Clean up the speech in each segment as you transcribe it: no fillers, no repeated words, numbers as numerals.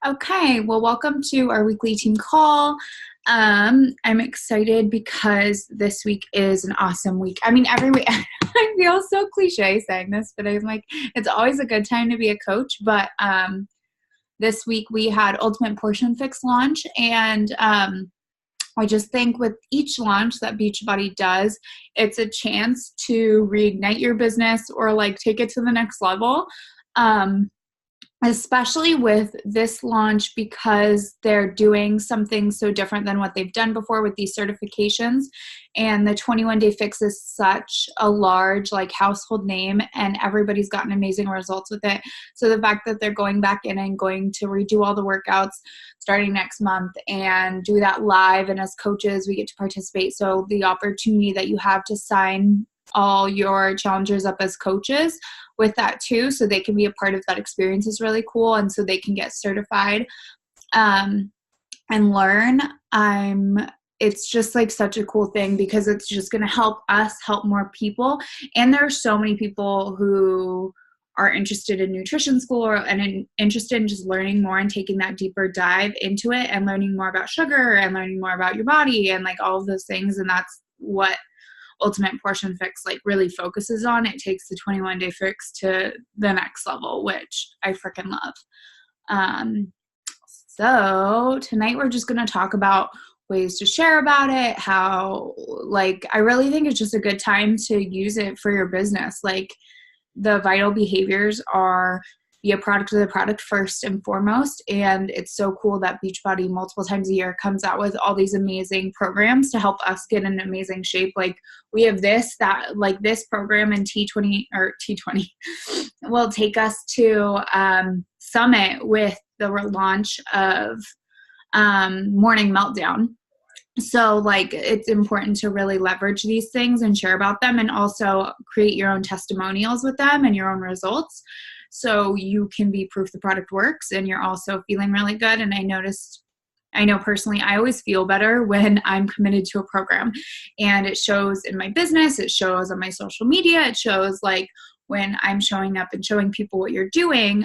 Okay, well, welcome to our weekly team call. I'm excited because this week is an awesome week. I mean, every week, I feel so cliche saying this, but I'm like, it's always a good time to be a coach. But this week we had Ultimate Portion Fix launch, and I just think with each launch that Beachbody does, it's a chance to reignite your business or like take it to the next level. Especially with this launch because they're doing something so different than what they've done before with these certifications. And the 21 Day Fix is such a large like household name, and everybody's gotten amazing results with it. So the fact that they're going back in and going to redo all the workouts starting next month and do that live, and as coaches we get to participate. So the opportunity that you have to sign all your challengers up as coaches with that too, so they can be a part of that experience is really cool, and so they can get certified and learn. It's just like such a cool thing because it's just going to help us help more people. And there are so many people who are interested in nutrition school and interested in just learning more and taking that deeper dive into it and learning more about sugar and learning more about your body and like all of those things. And that's what Ultimate Portion Fix like really focuses on. It takes the 21 Day Fix to the next level, which I freaking love. So tonight we're just going to talk about ways to share about it, how like I really think it's just a good time to use it for your business. Like the vital behaviors are be a product of the product first and foremost. And it's so cool that Beachbody multiple times a year comes out with all these amazing programs to help us get in amazing shape. Like we have this program in T20 will take us to Summit with the launch of Morning Meltdown. So like it's important to really leverage these things and share about them, and also create your own testimonials with them and your own results. So you can be proof the product works and you're also feeling really good. And I know personally, I always feel better when I'm committed to a program, and it shows in my business, it shows on my social media, it shows like when I'm showing up and showing people what you're doing.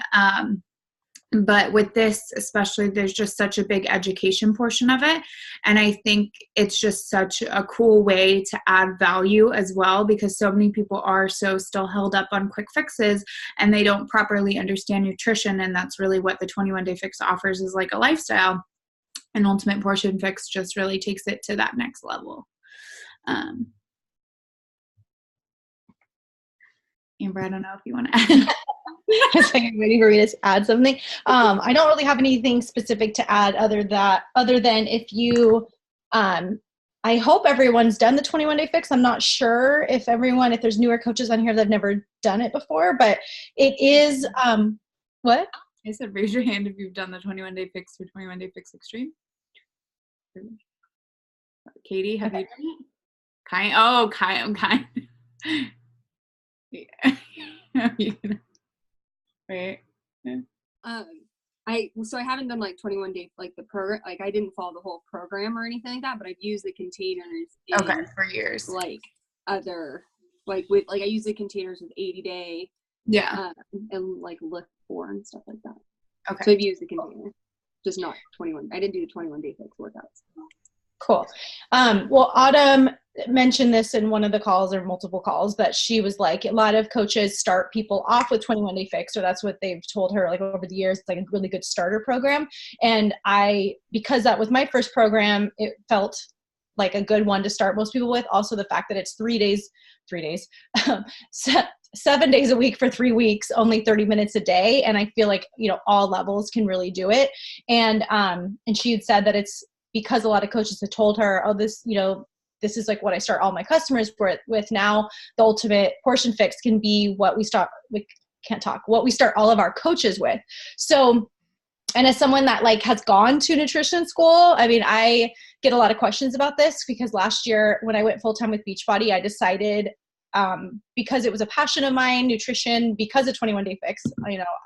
But with this, especially, there's just such a big education portion of it. And I think it's just such a cool way to add value as well, because so many people are so still held up on quick fixes and they don't properly understand nutrition. And that's really what the 21 Day Fix offers, is like a lifestyle. And Ultimate Portion Fix just really takes it to that next level. Amber, I don't know if you want to add. I was like, I'm waiting for me to add something. I don't really have anything specific to add other than if you, I hope everyone's done the 21 Day Fix. I'm not sure if there's newer coaches on here that have never done it before, but it is, what? I said, raise your hand if you've done the 21 Day Fix or 21 Day Fix Extreme. Katie, have you done it? Kind. Yeah. Right. Yeah. I haven't done like 21 Day, like the program, like I didn't follow the whole program or anything like that, but I've used the containers for years. Like other, like with, like I use the containers with 80 Day. Yeah. And like Lift 4 and stuff like that. Okay. So I've used the container, just not 21. I didn't do the 21 Day Fix workouts. Cool. Well, Autumn mentioned this in one of the calls or multiple calls, but she was like, a lot of coaches start people off with 21 Day Fix, or that's what they've told her like over the years. It's like a really good starter program. And because that was my first program, it felt like a good one to start most people with. Also the fact that it's 3 days, 7 days a week for 3 weeks, only 30 minutes a day. And I feel like, all levels can really do it. And she had said that it's because a lot of coaches have told her, oh, this is like what I start all my customers with now. The Ultimate Portion Fix can be what we start all of our coaches with. So, and as someone that like has gone to nutrition school, I mean, I get a lot of questions about this because last year when I went full-time with Beachbody, I decided, because it was a passion of mine, nutrition, because of 21 Day Fix,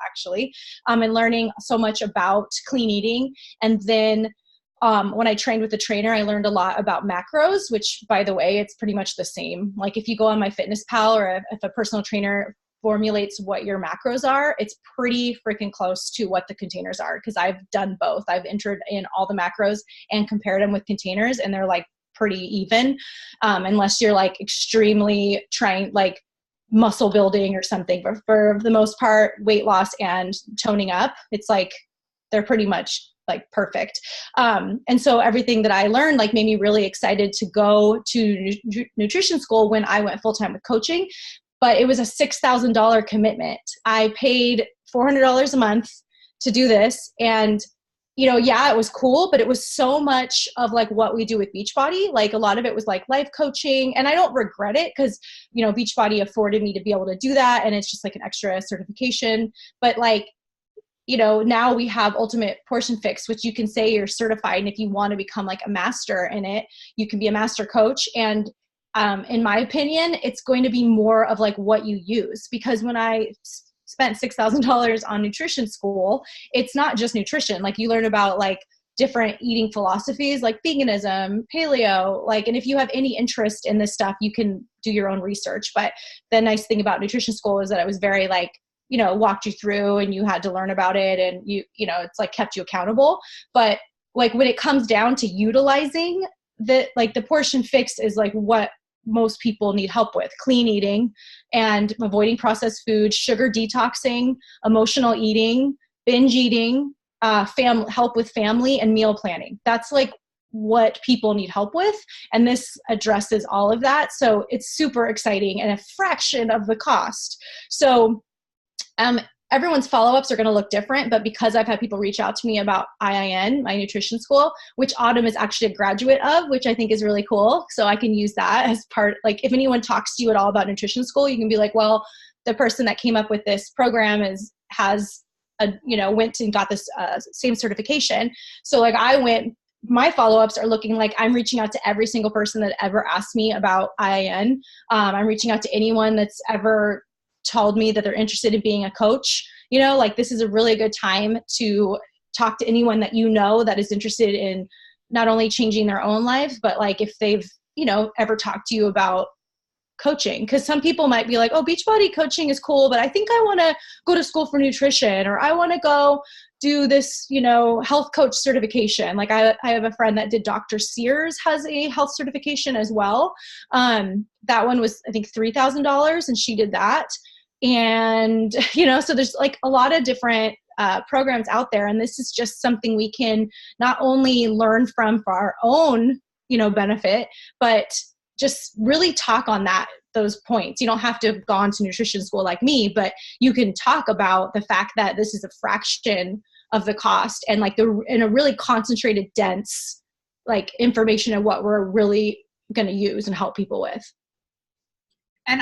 actually, and learning so much about clean eating. And then when I trained with the trainer, I learned a lot about macros, which by the way, it's pretty much the same. Like if you go on MyFitnessPal or if a personal trainer formulates what your macros are, it's pretty freaking close to what the containers are. Cause I've done both. I've entered in all the macros and compared them with containers, and they're like pretty even. Unless you're like extremely trying, like muscle building or something, but for the most part, weight loss and toning up, it's like, they're pretty much like perfect. And so everything that I learned like made me really excited to go to nutrition school when I went full-time with coaching, but it was a $6,000 commitment. I paid $400 a month to do this. And, you know, yeah, it was cool, but it was so much of like what we do with Beachbody. Like a lot of it was like life coaching, and I don't regret it because, you know, Beachbody afforded me to be able to do that. And it's just like an extra certification, but like, you know, now we have Ultimate Portion Fix, which you can say you're certified. And if you want to become like a master in it, you can be a master coach. And in my opinion, it's going to be more of like what you use, because when I spent $6,000 on nutrition school, it's not just nutrition. Like you learn about like different eating philosophies like veganism, paleo, like, and if you have any interest in this stuff, you can do your own research. But the nice thing about nutrition school is that it was very like, you know, walked you through and you had to learn about it, and you know, it's like kept you accountable. But like when it comes down to utilizing the Portion Fix is like what most people need help with: clean eating and avoiding processed food, sugar detoxing, emotional eating, binge eating, help with family and meal planning. That's like what people need help with. And this addresses all of that. So it's super exciting and a fraction of the cost. So everyone's follow-ups are going to look different, but because I've had people reach out to me about IIN, my nutrition school, which Autumn is actually a graduate of, which I think is really cool. So I can use that as part, like if anyone talks to you at all about nutrition school, you can be like, well, the person that came up with this program went and got this same certification. So like my follow-ups are looking like I'm reaching out to every single person that ever asked me about IIN. I'm reaching out to anyone that's ever told me that they're interested in being a coach. You know, like this is a really good time to talk to anyone that you know that is interested in not only changing their own life, but like if they've, you know, ever talked to you about coaching. Because some people might be like, oh, Beachbody coaching is cool, but I think I want to go to school for nutrition, or I want to go do this, you know, health coach certification. Like I have a friend that did Dr. Sears has a health certification as well. That one was, I think, $3,000, and she did that. And, you know, so there's like a lot of different programs out there. And this is just something we can not only learn from for our own, you know, benefit, but just really talk on those points. You don't have to have gone to nutrition school like me, but you can talk about the fact that this is a fraction of the cost, and like in a really concentrated, dense, like information of what we're really going to use and help people with. And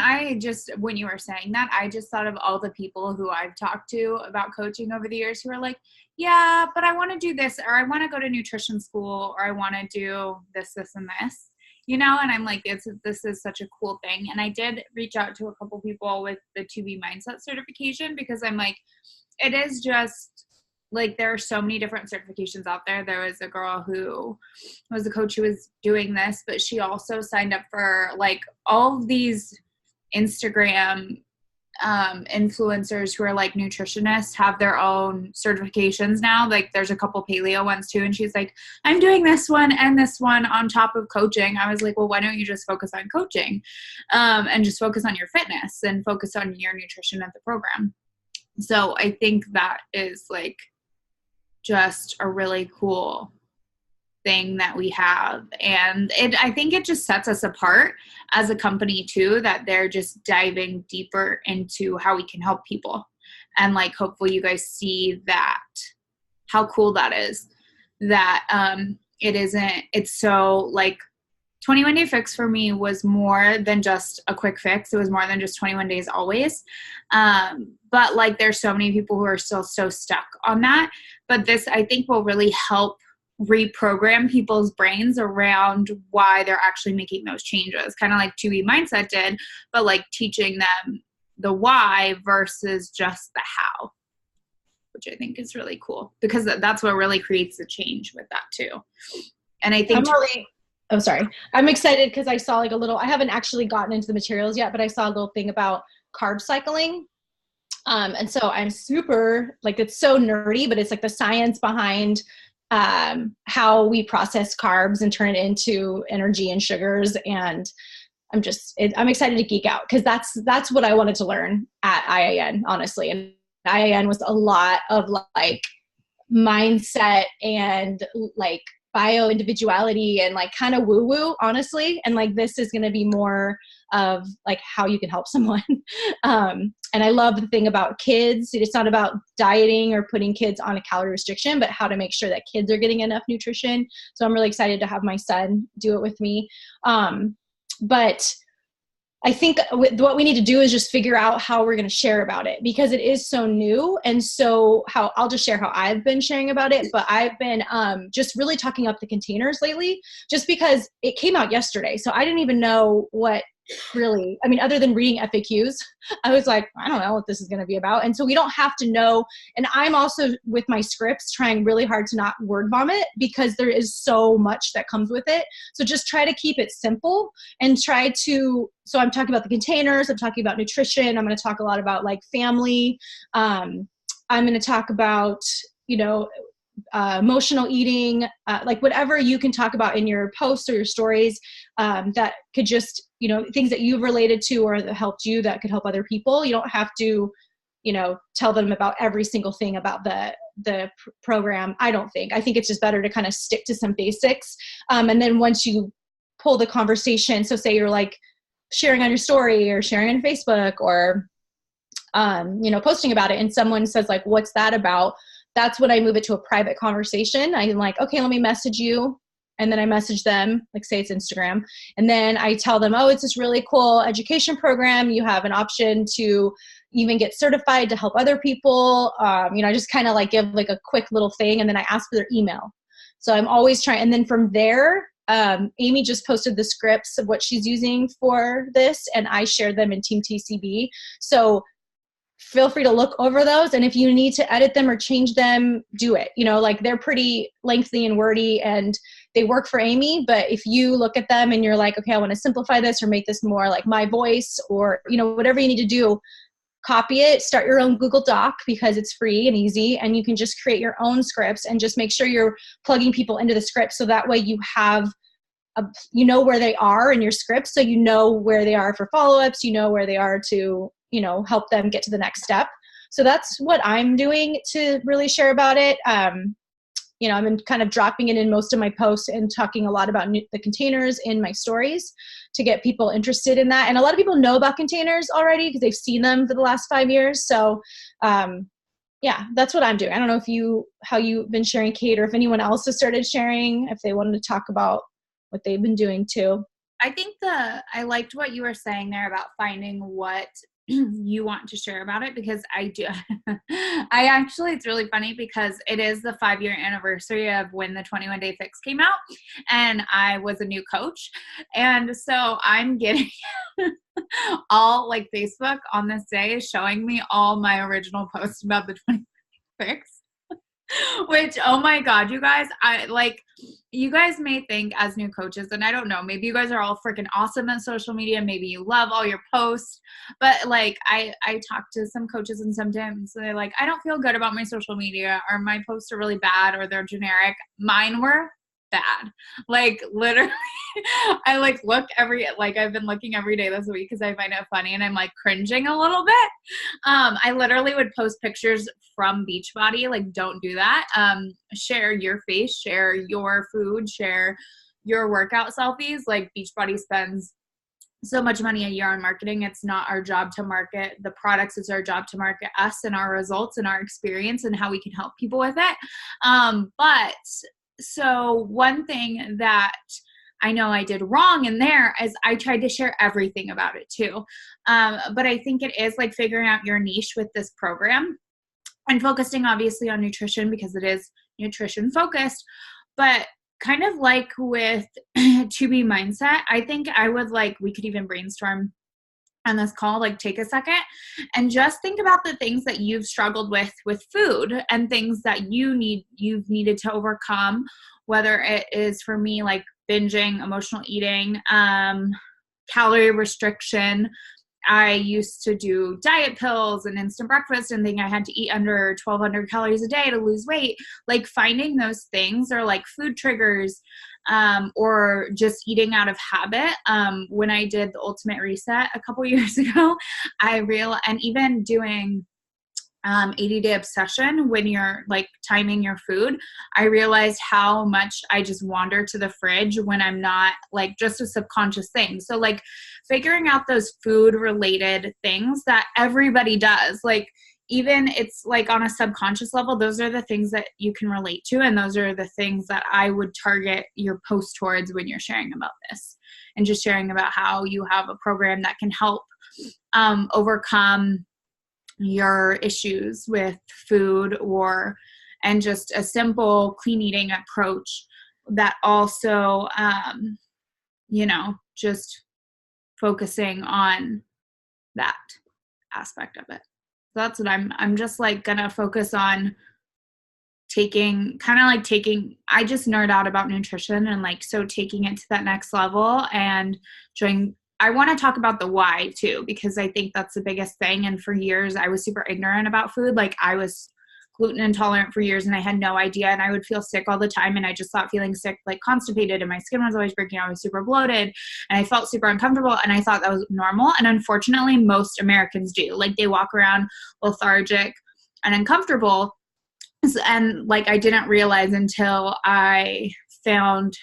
when you were saying that, I just thought of all the people who I've talked to about coaching over the years who are like, yeah, but I want to do this, or I want to go to nutrition school, or I want to do this, this, and this, you know? And I'm like, this is such a cool thing. And I did reach out to a couple people with the 2B Mindset certification, because I'm like, it is just like, there are so many different certifications out there. There was a girl who was a coach who was doing this, but she also signed up for like all of these Instagram influencers who are like nutritionists have their own certifications now. Like there's a couple paleo ones too. And she's like, I'm doing this one and this one on top of coaching. I was like, well, why don't you just focus on coaching and just focus on your fitness and focus on your nutrition at the program. So I think that is like just a really cool thing that we have. And I think it just sets us apart as a company too, that they're just diving deeper into how we can help people. And like, hopefully you guys see that, how cool that is, that it's so like 21 Day Fix for me was more than just a quick fix. It was more than just 21 days always. But like, there's so many people who are still so stuck on that. But this, I think, will really help reprogram people's brains around why they're actually making those changes. Kind of like 2B Mindset did, but like teaching them the why versus just the how, which I think is really cool, because that's what really creates the change with that too. And I think I'm excited because I saw like I haven't actually gotten into the materials yet, but I saw a little thing about carb cycling. And so I'm super, like, it's so nerdy, but it's like the science behind how we process carbs and turn it into energy and sugars. And I'm excited to geek out, because that's what I wanted to learn at IIN, honestly. And IIN was a lot of like mindset and like bio individuality and like kind of woo woo, honestly. And like, this is going to be more of like how you can help someone. And I love the thing about kids. It's not about dieting or putting kids on a calorie restriction, but how to make sure that kids are getting enough nutrition. So I'm really excited to have my son do it with me. But I think what we need to do is just figure out how we're going to share about it, because it is so new. And so I'll just share how I've been sharing about it, but I've been just really talking up the containers lately, just because it came out yesterday. So I didn't even know what really, I mean, other than reading FAQs, I was like, I don't know what this is going to be about. And so we don't have to know. And I'm also, with my scripts, trying really hard to not word vomit, because there is so much that comes with it. So just try to keep it simple and so I'm talking about the containers, I'm talking about nutrition, I'm going to talk a lot about like family. I'm going to talk about, emotional eating, like whatever you can talk about in your posts or your stories, that could just, things that you've related to or that helped you that could help other people. You don't have to, tell them about every single thing about the program. I think it's just better to kind of stick to some basics. And then once you pull the conversation, so say you're like sharing on your story or sharing on Facebook or, posting about it, and someone says like, what's that about? That's when I move it to a private conversation. I'm like, okay, let me message you. And then I message them, like say it's Instagram. And then I tell them, oh, it's this really cool education program. You have an option to even get certified to help other people. I just kind of like give like a quick little thing. And then I ask for their email. So I'm always trying. And then from there, Amy just posted the scripts of what she's using for this, and I shared them in Team TCB. So feel free to look over those. And if you need to edit them or change them, do it. Like they're pretty lengthy and wordy and they work for Amy. But if you look at them and you're like, okay, I want to simplify this or make this more like my voice, or, whatever you need to do, copy it, start your own Google Doc, because it's free and easy, and you can just create your own scripts and just make sure you're plugging people into the script. So that way you have where they are in your script. So where they are for follow-ups, where they are to, help them get to the next step. So that's what I'm doing to really share about it. I've been kind of dropping it in most of my posts and talking a lot about the containers in my stories to get people interested in that. And a lot of people know about containers already because they've seen them for the last 5 years. So that's what I'm doing. I don't know how you've been sharing, Kate, or if anyone else has started sharing, if they wanted to talk about what they've been doing too. I think I liked what you were saying there about finding what you want to share about it, because I do. It's really funny because it is the 5-year anniversary of when the 21 Day Fix came out, and I was a new coach. And so I'm getting all like Facebook on this day is showing me all my original posts about the 21 Day Fix. Which, oh my God, you guys, you guys may think as new coaches, and I don't know, maybe you guys are all freaking awesome at social media. Maybe you love all your posts, but like I talk to some coaches and sometimes they're like, I don't feel good about my social media, or my posts are really bad, or they're generic. Mine were bad. Like literally, I I've been looking every day this week because I find it funny, and I'm like cringing a little bit. I literally would post pictures from Beachbody. Like, don't do that. Share your face, share your food, share your workout selfies. Like, Beachbody spends so much money a year on marketing. It's not our job to market the products. It's our job to market us and our results and our experience and how we can help people with it. So one thing that I know I did wrong in there is I tried to share everything about it too. But I think it is like figuring out your niche with this program and focusing obviously on nutrition because it is nutrition focused. But kind of like with 2B Mindset, I think we could even brainstorm on this call, like take a second and just think about the things that you've struggled with food and things that you've needed to overcome, whether it is for me, like binging, emotional eating, calorie restriction, I used to do diet pills and instant breakfast and think I had to eat under 1,200 calories a day to lose weight. Like finding those things, or like food triggers, or just eating out of habit. When I did the Ultimate Reset a couple years ago, and even doing 80-day obsession, when you're like timing your food, I realized how much I just wander to the fridge when I'm not, like, just a subconscious thing. So like figuring out those food related things that everybody does, like even it's like on a subconscious level, those are the things that you can relate to. And those are the things that I would target your post towards when you're sharing about this, and just sharing about how you have a program that can help overcome your issues with food, and just a simple clean eating approach that also, just focusing on that aspect of it. So that's what I'm just like gonna focus on I just nerd out about nutrition, and like, so taking it to that next level and I want to talk about the why too, because I think that's the biggest thing. And for years I was super ignorant about food. Like I was gluten intolerant for years and I had no idea, and I would feel sick all the time, and I just thought feeling sick, like constipated, and my skin was always breaking out. I was super bloated and I felt super uncomfortable, and I thought that was normal. And unfortunately most Americans do. Like they walk around lethargic and uncomfortable. And like I didn't realize until I found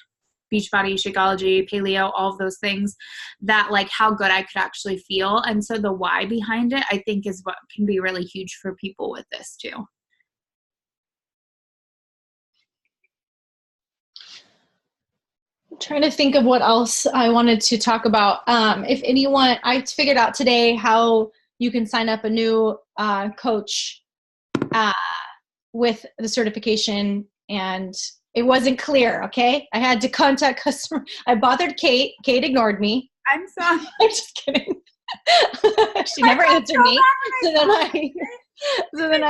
Beachbody, Shakeology, Paleo, all of those things, that like how good I could actually feel. And so the why behind it, I think, is what can be really huge for people with this too. I'm trying to think of what else I wanted to talk about. If anyone, I figured out today how you can sign up a new coach with the certification, and it wasn't clear. Okay. I had to contact customer. I bothered Kate. Kate ignored me. I'm sorry. I'm just kidding. She never answered me. So then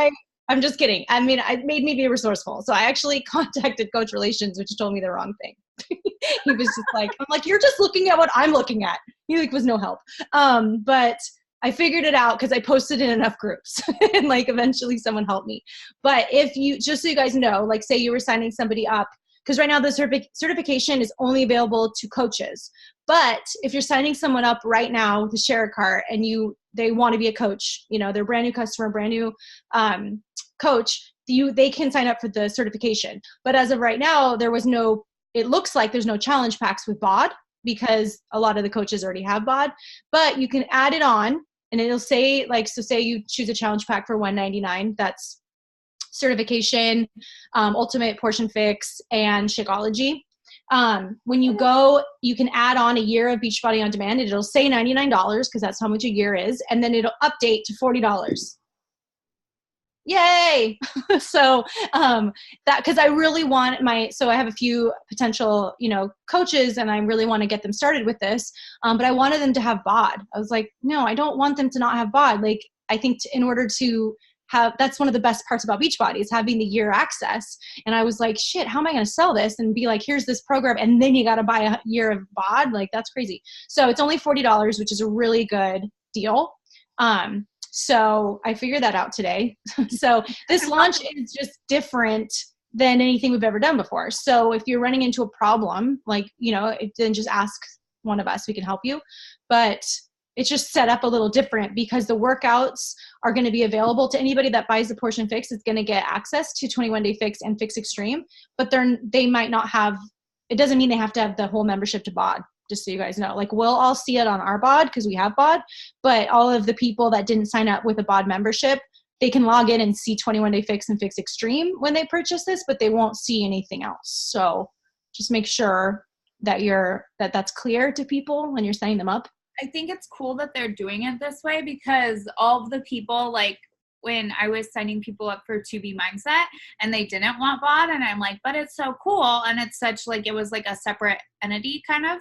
I'm just kidding. I mean, it made me be resourceful. So I actually contacted Coach Relations, which told me the wrong thing. He was just like, I'm like, you're just looking at what I'm looking at. He like was no help. But I figured it out because I posted in enough groups and like eventually someone helped me. But if you, just so you guys know, like say you were signing somebody up, because right now the certification is only available to coaches. But if you're signing someone up right now with a Share a Cart and they want to be a coach, they're a brand new customer, brand new coach, they can sign up for the certification. But as of right now, it looks like there's no challenge packs with BOD, because a lot of the coaches already have BOD, but you can add it on. And it'll say, like, so say you choose a challenge pack for $199. That's certification, Ultimate Portion Fix, and Shakeology. When you go, you can add on a year of Beachbody On Demand, and it'll say $99 because that's how much a year is. And then it'll update to $40. Yay. So, because I really want so I have a few potential, coaches, and I really want to get them started with this. But I wanted them to have BOD. I was like, no, I don't want them to not have BOD. Like, I think in order to that's one of the best parts about Beachbody, is having the year access. And I was like, shit, how am I going to sell this and be like, here's this program, and then you got to buy a year of BOD? Like, that's crazy. So it's only $40, which is a really good deal. So I figured that out today. So this launch is just different than anything we've ever done before. So if you're running into a problem, like, then just ask one of us, we can help you. But it's just set up a little different because the workouts are going to be available to anybody that buys the Portion Fix. It's going to get access to 21 Day Fix and Fix Extreme, but they might not have, it doesn't mean they have to have the whole membership to BOD. Just so you guys know, like, we'll all see it on our BOD because we have BOD, but all of the people that didn't sign up with a BOD membership, they can log in and see 21 Day Fix and Fix Extreme when they purchase this, but they won't see anything else. So just make sure that that's clear to people when you're signing them up. I think it's cool that they're doing it this way, because all of the people, like when I was signing people up for 2B Mindset and they didn't want BOD, and I'm like, but it's so cool. And it's such like, it was like a separate entity kind of,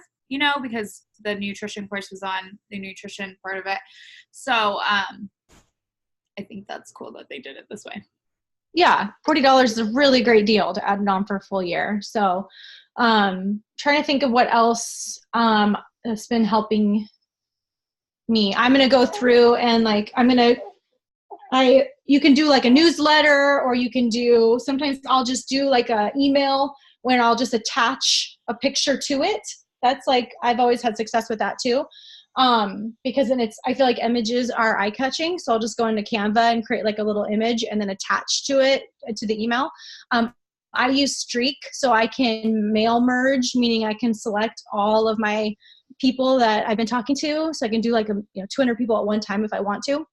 because the nutrition course was on the nutrition part of it. So I think that's cool that they did it this way. Yeah, $40 is a really great deal to add it on for a full year. So trying to think of what else has been helping me. I'm going to go through and like, you can do like a newsletter, or you can do, sometimes I'll just do like a email when I'll just attach a picture to it. That's like, I've always had success with that too. Because then I feel like images are eye catching. So I'll just go into Canva and create like a little image and then attach to it, to the email. I use Streak, so I can mail merge, meaning I can select all of my people that I've been talking to. So I can do like 200 people at one time if I want to.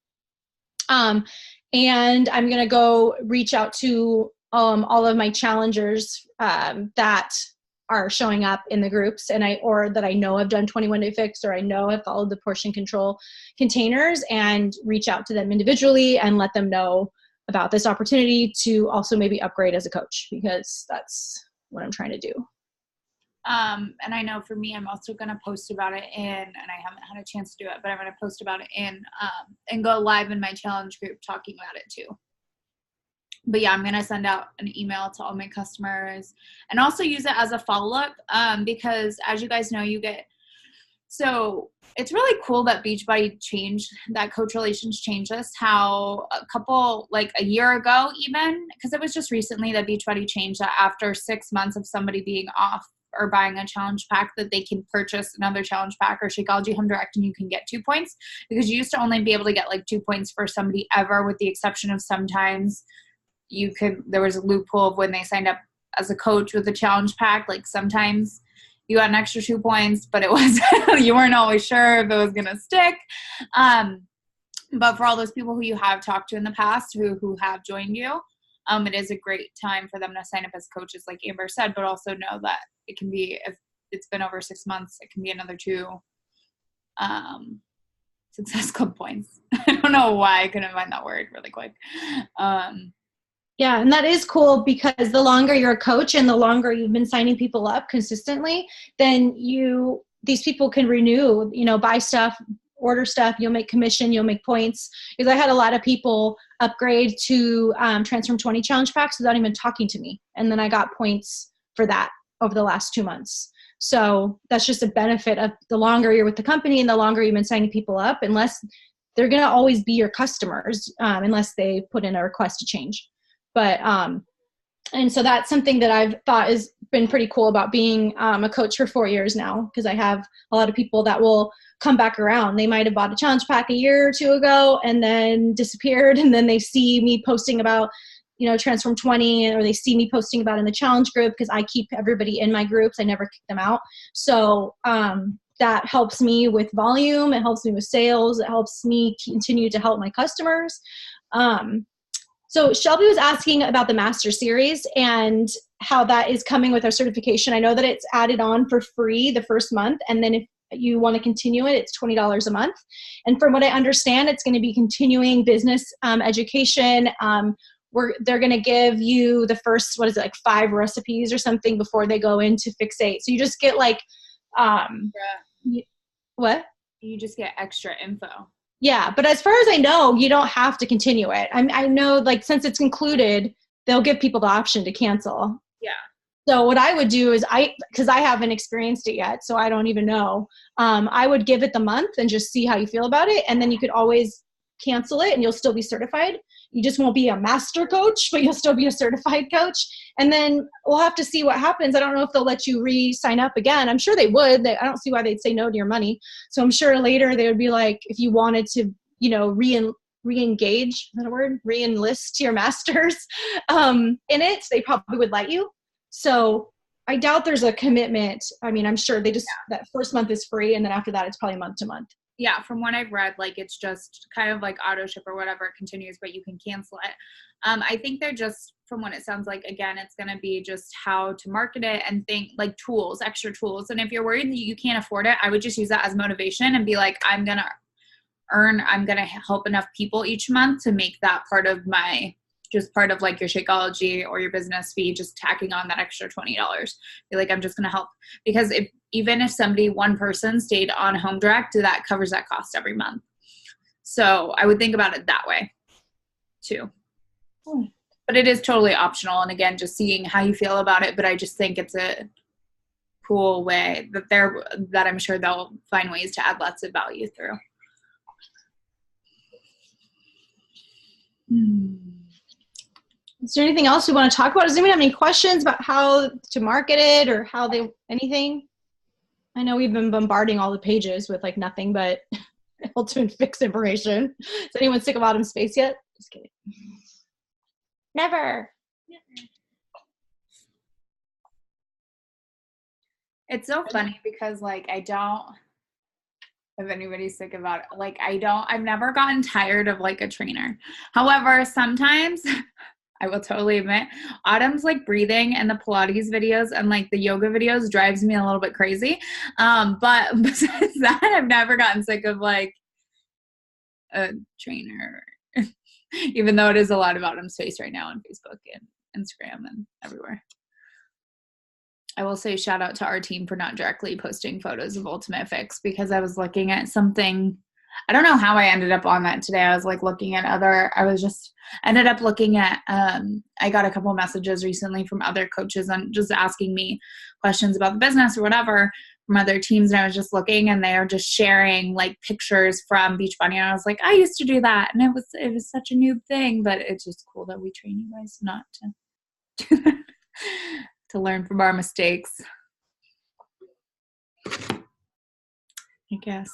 And I'm going to go reach out to all of my challengers that are showing up in the groups, or that I know have done 21 Day Fix, or I know have followed the portion control containers, and reach out to them individually and let them know about this opportunity to also maybe upgrade as a coach, because that's what I'm trying to do. And I know for me, I'm also going to post about it and I haven't had a chance to do it, but I'm going to post about it and go live in my challenge group talking about it too. But yeah, I'm going to send out an email to all my customers and also use it as a follow-up, because as you guys know, so it's really cool that Beachbody changed, that Coach Relations changed us, how a year ago even, because it was just recently that Beachbody changed that after 6 months of somebody being off or buying a challenge pack, that they can purchase another challenge pack or Shakeology Home Direct and you can get 2 points, because you used to only be able to get like 2 points for somebody ever, with the exception of sometimes there was a loophole of when they signed up as a coach with a challenge pack, like sometimes you got an extra 2 points, but it was, you weren't always sure if it was going to stick. But for all those people who you have talked to in the past, who have joined you, it is a great time for them to sign up as coaches, like Amber said, but also know that it can be, if it's been over 6 months, it can be another 2 Success Club points. I don't know why I couldn't find that word really quick. Yeah, and that is cool, because the longer you're a coach and the longer you've been signing people up consistently, then these people can renew, buy stuff, order stuff, you'll make commission, you'll make points. Because I had a lot of people upgrade to Transform 20 challenge packs without even talking to me. And then I got points for that over the last 2 months. So that's just a benefit of the longer you're with the company and the longer you've been signing people up, unless they're going to always be your customers, unless they put in a request to change. But, and so that's something that I've thought has been pretty cool about being a coach for 4 years now, because I have a lot of people that will come back around. They might have bought a challenge pack a year or 2 ago and then disappeared. And then they see me posting about, Transform 20, or they see me posting about in the challenge group, because I keep everybody in my groups. I never kick them out. So, that helps me with volume. It helps me with sales. It helps me continue to help my customers. So Shelby was asking about the Master Series and how that is coming with our certification. I know that it's added on for free the first month, and then if you want to continue it, it's $20 a month. And from what I understand, it's going to be continuing business education. They're going to give you the first, 5 recipes or something before they go into Fixate. So you just get what? You just get extra info. Yeah, but as far as I know, you don't have to continue it. I know, since it's included, they'll give people the option to cancel. Yeah. So what I would do is, because I haven't experienced it yet, so I don't even know, I would give it the month and just see how you feel about it. And then you could always cancel it and you'll still be certified. You just won't be a master coach, but you'll still be a certified coach. And then we'll have to see what happens. I don't know if they'll let you re-sign up again. I'm sure they would. I don't see why they'd say no to your money. So I'm sure later they would be like, if you wanted to, re-engage, is that a word? Re-enlist your masters in it, they probably would let you. So I doubt there's a commitment. I'm sure that first month is free. And then after that, it's probably month to month. Yeah, from what I've read, it's just kind of like auto ship or whatever, it continues, but you can cancel it. I think they're just, from what it sounds like, again, it's going to be just how to market it and think tools, extra tools. And if you're worried that you can't afford it, I would just use that as motivation and be like, I'm going to help enough people each month to make that part of your Shakeology or your business fee, just tacking on that extra $20. Be like, I'm just going to help, because even if one person stayed on Home Direct, that covers that cost every month. So I would think about it that way too. But it is totally optional. And again, just seeing how you feel about it. But I just think it's a cool way that I'm sure they'll find ways to add lots of value through. Is there anything else we want to talk about? Does anyone have any questions about how to market it or anything? I know we've been bombarding all the pages with like nothing but Ultimate Fix information. Is anyone sick of Autumn's face yet? Just kidding. Never. It's so funny because like if anybody's sick about it, like I've never gotten tired of like a trainer. However, sometimes I will totally admit Autumn's like breathing and the Pilates videos and like the yoga videos drives me a little bit crazy. But besides that, I've never gotten sick of like a trainer, even though it is a lot of Autumn's face right now on Facebook and Instagram and everywhere. I will say shout out to our team for not directly posting photos of Ultimate Fix because I was looking at something. I don't know how I ended up on that today. I was like looking at ended up looking at, I got a couple messages recently from other coaches and just asking me questions about the business or whatever from other teams. And I was just looking and they are just sharing like pictures from Beachbody. And I was like, I used to do that. And it was such a new thing, but it's just cool that we train you guys not to do that. To learn from our mistakes, I guess.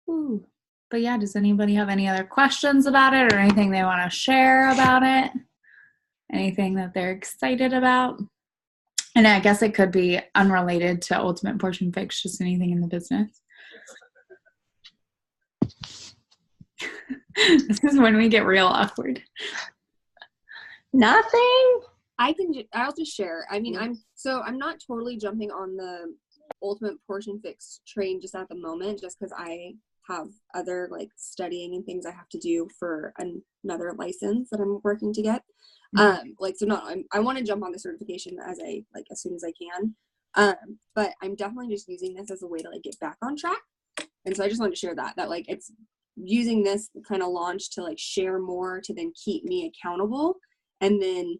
Ooh. But yeah, does anybody have any other questions about it or anything they want to share about it? Anything that they're excited about? And I guess it could be unrelated to Ultimate Portion Fix, just anything in the business. This is when we get real awkward. Nothing. I'll just share. I mean, I'm not totally jumping on the Ultimate Portion Fix train just at the moment, just because I have other like studying and things I have to do for another license that I'm working to get. I want to jump on the certification as soon as I can. But I'm definitely just using this as a way to like get back on track. And so I just wanted to share that like it's using this kind of launch to like share more to then keep me accountable, and then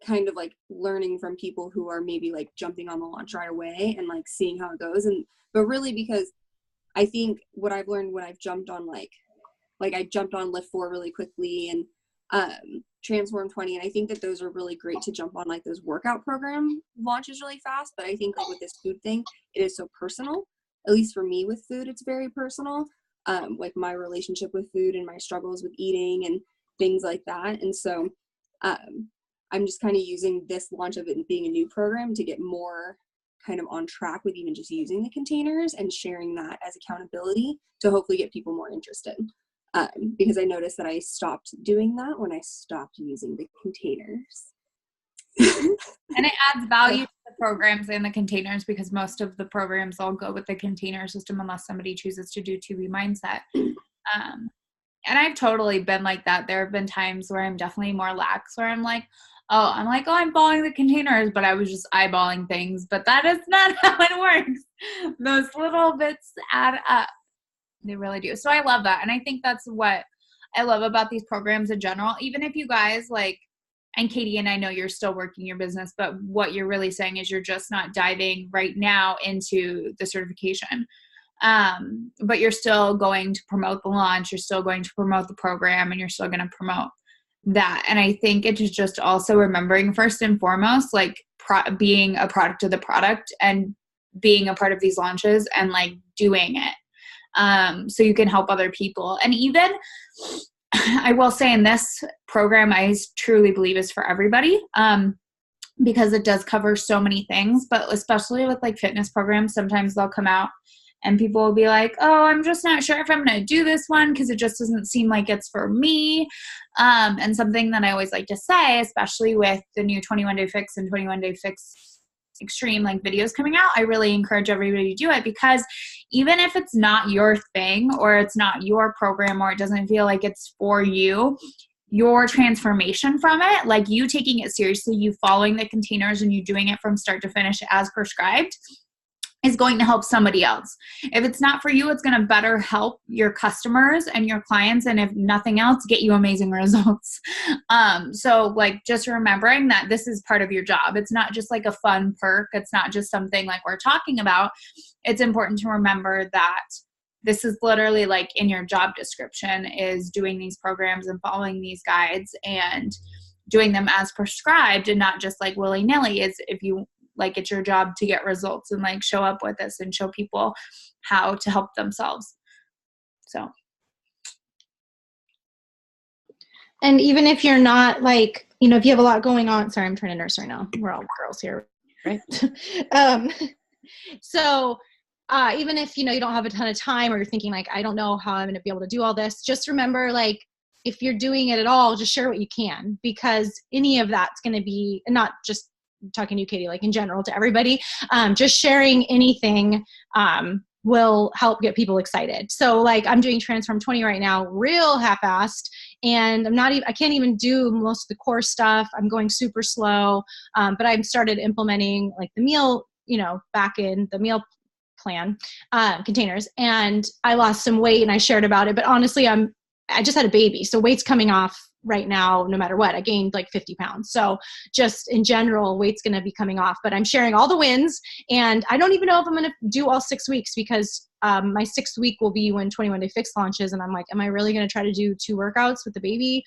kind of like learning from people who are maybe like jumping on the launch right away and like seeing how it goes. But really, because I think what I've learned when I've jumped on like I jumped on Lift 4 really quickly and Transform 20, and I think that those are really great to jump on like those workout program launches really fast. But I think like with this food thing, it is so personal. At least for me with food, it's very personal. Like my relationship with food and my struggles with eating and things like that. And so I'm just kind of using this launch of it being a new program to get more kind of on track with even just using the containers and sharing that as accountability to hopefully get people more interested. Because I noticed that I stopped doing that when I stopped using the containers. And it adds value to the programs and the containers because most of the programs all go with the container system unless somebody chooses to do 2B mindset. And I've totally been like that. There have been times where I'm definitely more lax, where I'm I'm following the containers, but I was just eyeballing things. But that is not how it works. Those little bits add up. They really do. So I love that. And I think that's what I love about these programs in general. Even if you guys like, and Katie, and I know you're still working your business, but what you're really saying is you're just not diving right now into the certification. But you're still going to promote the launch, you're still going to promote the program, and you're still going to promote that. And I think it is just also remembering first and foremost, like being a product of the product and being a part of these launches and like doing it. So you can help other people. And even I will say in this program, I truly believe is for everybody. Because it does cover so many things, but especially with like fitness programs, sometimes they'll come out and people will be like, oh, I'm just not sure if I'm going to do this one because it just doesn't seem like it's for me. And something that I always like to say, especially with the new 21-Day Fix and 21-Day Fix Extreme like videos coming out, I really encourage everybody to do it because even if it's not your thing or it's not your program or it doesn't feel like it's for you, your transformation from it, like you taking it seriously, you following the containers and you doing it from start to finish as prescribed, is going to help somebody else. If it's not for you, it's going to better help your customers and your clients. And if nothing else, get you amazing results. So like just remembering that this is part of your job. It's not just like a fun perk. It's not just something like we're talking about. It's important to remember that this is literally like in your job description, is doing these programs and following these guides and doing them as prescribed, and not just like willy-nilly. Is if you like, it's your job to get results and like show up with this and show people how to help themselves. So. And even if you're not like, you know, if you have a lot going on, sorry, I'm trying to nurse right now. We're all girls here, right? So even if, you know, you don't have a ton of time, or you're thinking like, I don't know how I'm going to be able to do all this, just remember, like, if you're doing it at all, just share what you can, because any of that's going to be, not just talking to you, Katie, like in general to everybody, just sharing anything will help get people excited. So like, I'm doing Transform 20 right now, real half-assed, and I can't even do most of the core stuff. I'm going super slow, but I've started implementing like the meal, you know, back in the meal plan containers, and I lost some weight and I shared about it. But honestly, I just had a baby, so weight's coming off right now no matter what. I gained like 50 pounds. So just in general, weight's going to be coming off, but I'm sharing all the wins, and I don't even know if I'm going to do all 6 weeks, because my 6th week will be when 21 Day Fix launches. And I'm like, am I really going to try to do 2 workouts with the baby?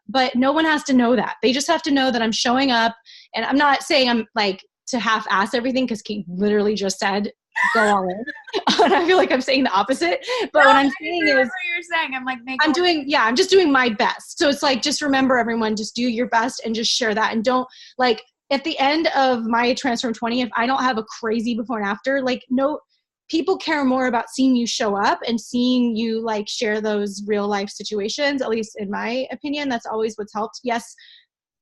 But no one has to know that. They just have to know that I'm showing up. And I'm not saying I'm like to half-ass everything, because Kate literally just said, go all in. And I feel like I'm saying the opposite. But what I'm saying is, what you're saying. I'm like, I'm just doing my best. So it's like, just remember, everyone, just do your best and just share that. And don't, like, at the end of my Transform 20, if I don't have a crazy before and after, like, no, people care more about seeing you show up and seeing you like share those real life situations. At least in my opinion, that's always what's helped. Yes,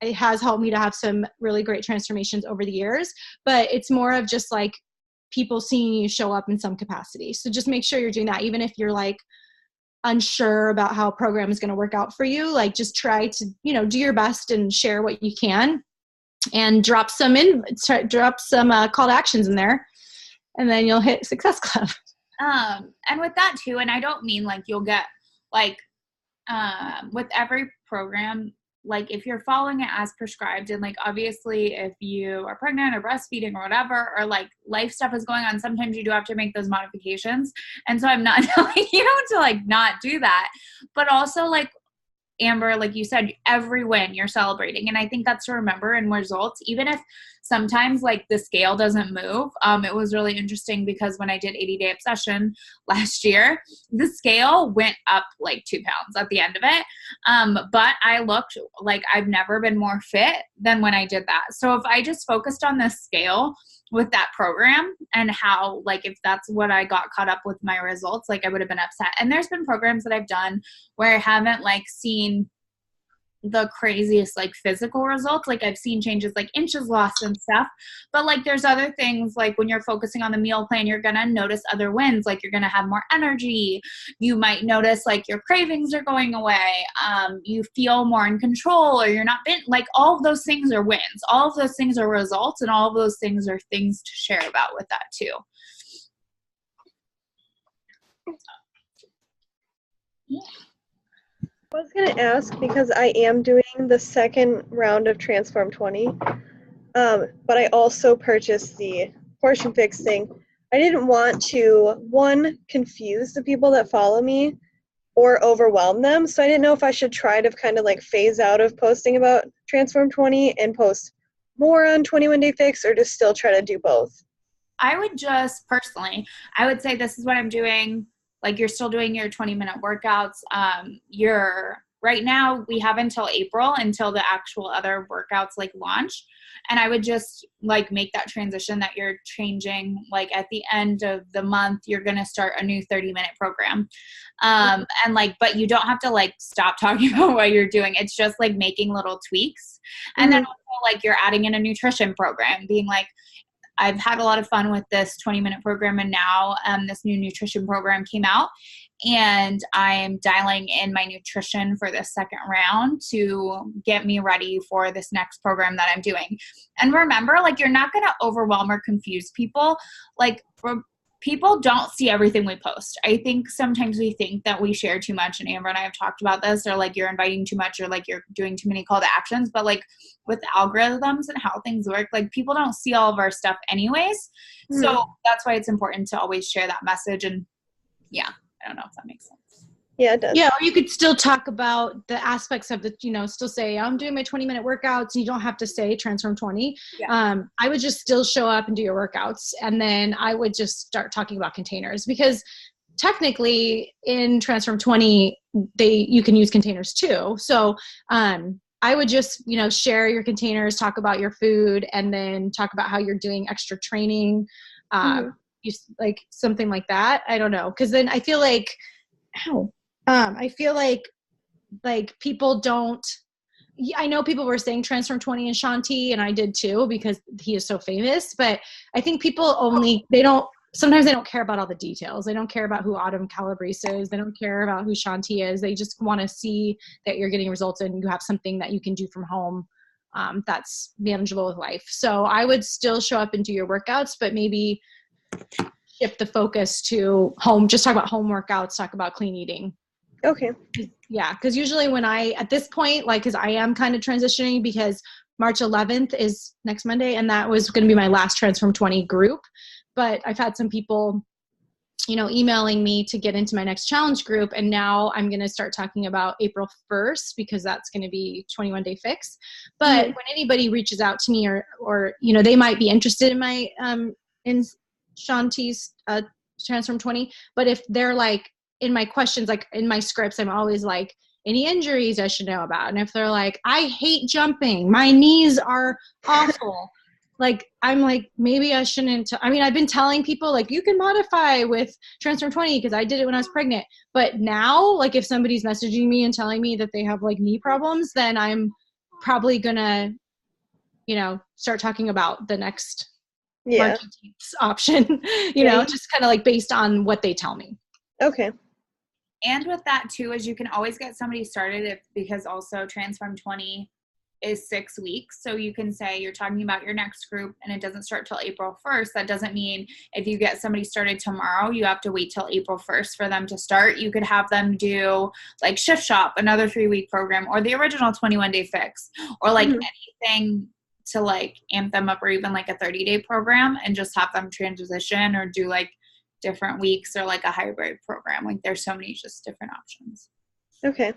it has helped me to have some really great transformations over the years, but it's more of just like people seeing you show up in some capacity. So just make sure you're doing that. Even if you're like unsure about how a program is going to work out for you, like just try to, you know, do your best and share what you can, and drop some call to actions in there, and then you'll hit Success Club. And with that too, and I don't mean like you'll get like, with every program, like if you're following it as prescribed, and like obviously if you are pregnant or breastfeeding or whatever, or like life stuff is going on, sometimes you do have to make those modifications. And so I'm not telling you to like not do that, but also like Amber, like you said, every win you're celebrating. And I think that's to remember in results, even if sometimes like the scale doesn't move. It was really interesting because when I did 80 Day Obsession last year, the scale went up like 2 pounds at the end of it. But I looked like I've never been more fit than when I did that. So if I just focused on the scale with that program, and how, like, if that's what I got caught up with my results, like I would have been upset. And there's been programs that I've done where I haven't like seen the craziest like physical results. Like I've seen changes like inches lost and stuff, but like there's other things, like when you're focusing on the meal plan, you're gonna notice other wins. Like you're gonna have more energy. You might notice like your cravings are going away. You feel more in control, or you're not like all of those things are wins. All of those things are results, and all of those things are things to share about with that too. Yeah. I was going to ask, because I am doing the second round of Transform 20, but I also purchased the portion fix thing. I didn't want to, one, confuse the people that follow me or overwhelm them, so I didn't know if I should try to kind of like phase out of posting about Transform 20 and post more on 21 Day Fix, or just still try to do both. I would just, personally, I would say this is what I'm doing. Like you're still doing your 20-minute workouts. Right now we have until April until the actual other workouts like launch. And I would just like make that transition that you're changing, like at the end of the month, you're going to start a new 30-minute program. And like, but you don't have to like stop talking about what you're doing. It's just like making little tweaks. And then also like you're adding in a nutrition program, being like, I've had a lot of fun with this 20-minute program, and now this new nutrition program came out, and I'm dialing in my nutrition for this second round to get me ready for this next program that I'm doing. And remember, like, you're not going to overwhelm or confuse people. Like, people don't see everything we post. I think sometimes we think that we share too much, and Amber and I have talked about this, or like you're inviting too much, or like you're doing too many call to actions. But like with algorithms and how things work, like people don't see all of our stuff anyways. So that's why it's important to always share that message. And yeah. I don't know if that makes sense. Yeah, it does. Yeah, or you could still talk about the aspects of the, still say, I'm doing my 20-minute workouts. You don't have to say Transform 20. Yeah. I would just still show up and do your workouts. And then I would just start talking about containers, because technically in Transform 20, you can use containers too. So I would just, share your containers, talk about your food, and then talk about how you're doing extra training, like something like that. I don't know. Cause then I feel like, people don't, I know people were saying Transform 20 and Shanti, and I did too, because he is so famous, but I think people sometimes they don't care about all the details. They don't care about who Autumn Calabrese is. They don't care about who Shanti is. They just want to see that you're getting results and you have something that you can do from home that's manageable with life. So I would still show up and do your workouts, but maybe shift the focus to home. Just talk about home workouts, talk about clean eating. Okay. Yeah, because usually at this point, because I am kind of transitioning, because March 11th is next Monday, and that was going to be my last Transform 20 group. But I've had some people, emailing me to get into my next challenge group, and now I'm going to start talking about April 1st, because that's going to be 21 Day Fix. But when anybody reaches out to me, or they might be interested in my in Shanti's Transform 20, but if they're like, in my questions, like in my scripts, I'm always like, any injuries I should know about. And if they're like, I hate jumping, my knees are awful, I'm like, maybe I shouldn't. I've been telling people, you can modify with Transform 20 because I did it when I was pregnant. But now, if somebody's messaging me and telling me that they have knee problems, then I'm probably gonna, start talking about the next March 18th option, just kind of based on what they tell me. Okay. And with that too, is you can always get somebody started because also Transform 20 is 6 weeks. So you can say you're talking about your next group and it doesn't start till April 1st. That doesn't mean if you get somebody started tomorrow, you have to wait till April 1st for them to start. You could have them do Shift Shop, another 3-week program, or the original 21 Day Fix, or anything to amp them up, or even a 30-day program, and just have them transition or do different weeks, or a hybrid program. There's so many just different options. Okay.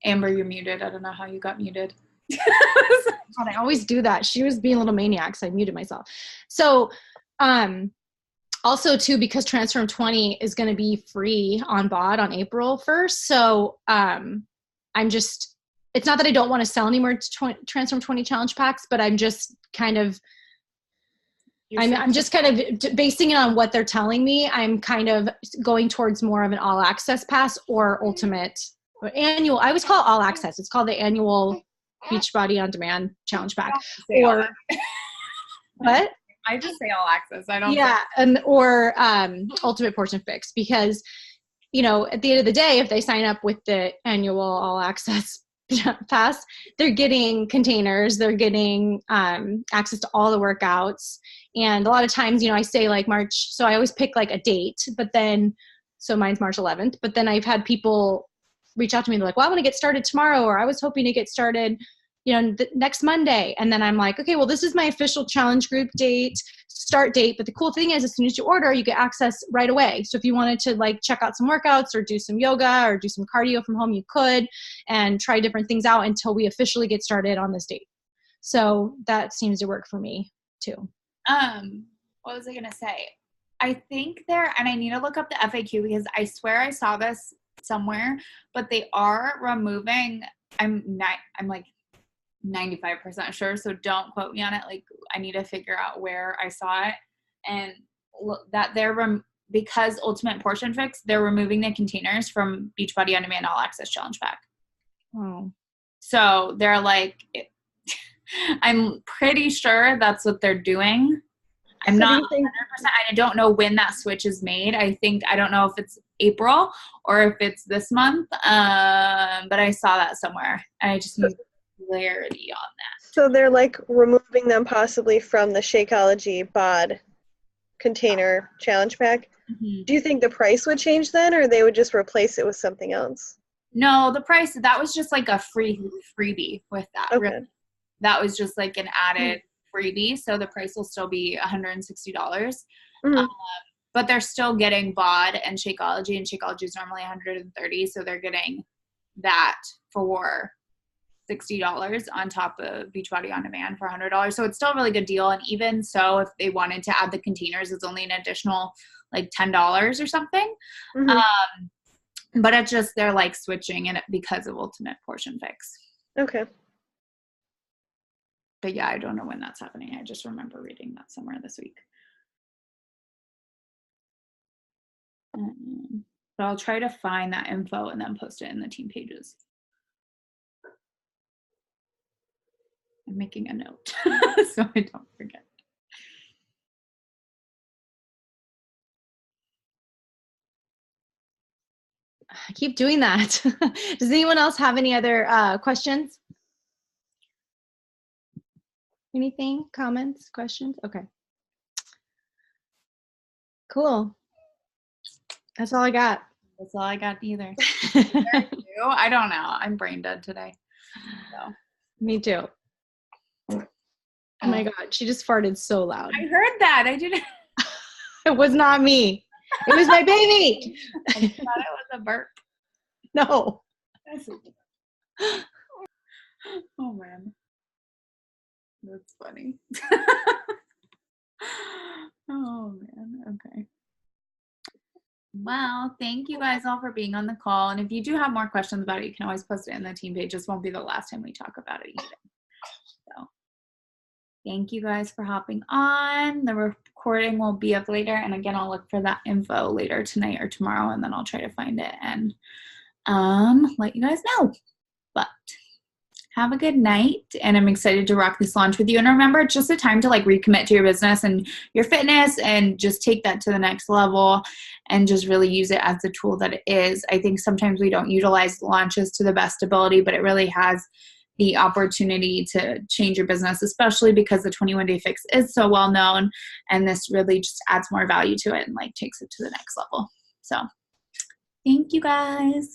Amber, you're muted. I don't know how you got muted. God, I always do that. She was being a little maniac, so I muted myself. So also too, because Transform 20 is going to be free on BOD on April 1st. So it's not that I don't want to sell any more Transform 20 challenge packs, but I'm just kind of, I'm just kind of basing it on what they're telling me. I'm kind of going towards more of an all access pass or ultimate or annual. I always call it all access. It's called the annual Beachbody On Demand challenge pack. Or what? I just say all access. I don't. Yeah, or ultimate portion fix, because at the end of the day, if they sign up with the annual all access pass, they're getting containers, they're getting access to all the workouts. And a lot of times, I say March, so I always pick a date, but then, so mine's March 11th, but then I've had people reach out to me, they're like, well, I want to get started tomorrow, or I was hoping to get started, next Monday. And then I'm like, okay, well, this is my official challenge group start date. But the cool thing is, as soon as you order, you get access right away. So if you wanted to check out some workouts or do some yoga or do some cardio from home, you could, and try different things out until we officially get started on this date. So that seems to work for me too. What was I going to say? I think and I need to look up the FAQ because I swear I saw this somewhere, but they are removing, I'm 95% sure, so don't quote me on it. I need to figure out where I saw it, and that because Ultimate Portion Fix, they're removing the containers from Beachbody On Demand All Access Challenge Pack. Oh. So they're I'm pretty sure that's what they're doing. I'm not 100%. I don't know when that switch is made. I don't know if it's April or if it's this month, but I saw that somewhere, and I just need clarity on that. So they're removing them possibly from the Shakeology BOD container challenge pack. Mm-hmm. Do you think the price would change then, or they would just replace it with something else? No, the price, that was just a freebie with that. Okay. Really. That was just an added freebie, so the price will still be $160. Mhm. But they're still getting BOD and Shakeology, and Shakeology is normally $130, so they're getting that for $60 on top of Beachbody On Demand for $100. So it's still a really good deal. And even so, if they wanted to add the containers, it's only an additional like $10 or something. Mhm. But it's just they're like switching it because of Ultimate Portion Fix. Okay. But yeah, I don't know when that's happening. I just remember reading that somewhere this week. But I'll try to find that info and then post it in the team pages. I'm making a note so I don't forget. I keep doing that. Does anyone else have any other questions? Anything? Comments? Questions? Okay. Cool. That's all I got. That's all I got either. I don't know. I'm brain dead today. So. Me too. Oh my God, she just farted so loud. I heard that. I didn't. It was not me. It was my baby. I thought it was a burp. No. Oh man. That's funny. Oh man. Okay. Well, thank you guys all for being on the call. And if you do have more questions about it, you can always post it in the team page. This won't be the last time we talk about it either. So thank you guys for hopping on. The recording will be up later. And again, I'll look for that info later tonight or tomorrow, and then I'll try to find it and let you guys know. But have a good night, and I'm excited to rock this launch with you. And remember, it's just a time to like recommit to your business and your fitness and just take that to the next level and just really use it as the tool that it is. I think sometimes we don't utilize launches to the best ability, but it really has the opportunity to change your business, especially because the 21-day fix is so well known, and this really just adds more value to it and like takes it to the next level. So thank you guys.